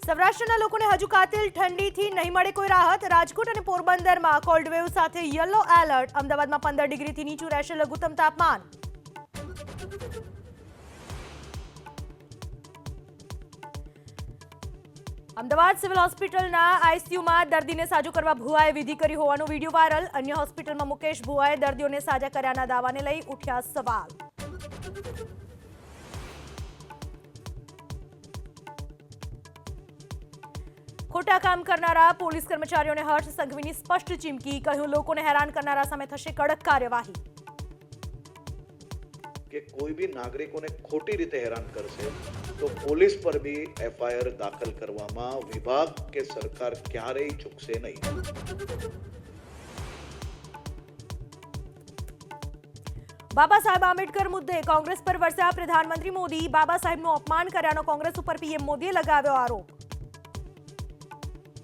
સૌરાષ્ટ્રના લોકોને હજુ કાતિલ ઠંડીથી નહીં મળે કોઈ રાહત. રાજકોટ અને પોરબંદરમાં કોલ્ડ વેવ સાથે યલો એલર્ટ. અમદાવાદમાં 15 ડિગ્રીથી નીચું રહેશે લઘુત્તમ તાપમાન. અમદાવાદ સિવિલ હોસ્પિટલના આઈસીયુમાં દર્દીને સાજો કરવા ભુવાએ વિધિ કરી હોવાનો વિડીયો વાયરલ. અન્ય હોસ્પિટલમાં મુકેશ ભુવાએ દર્દીઓને સાજા કર્યાના દાવાને લઈ ઉઠ્યા સવાલ. ખોટા કામ કરનારા પોલીસ કર્મચારીઓને હર્ષ સંઘવીની સ્પષ્ટ ચીમકી. કહ્યું, લોકોને હેરાન કરનારા સામે થશે કડક કાર્યવાહી. કે કોઈ भी નાગરિકોને ખોટી રીતે હેરાન કરશે તો પોલીસ પર भी એફઆઈઆર દાખલ કરવામાં વિભાગ કે સરકાર ક્યારેય ચૂકશે નહીં. બાબા સાહેબ આંબેડકર મુદ્દે કોંગ્રેસ પર વરસ્યા પ્રધાનમંત્રી મોદી. બાબા સાહેબનું અપમાન કર્યાનો કોંગ્રેસ ઉપર પીએમ મોદીએ લગાવ્યો આરોપ.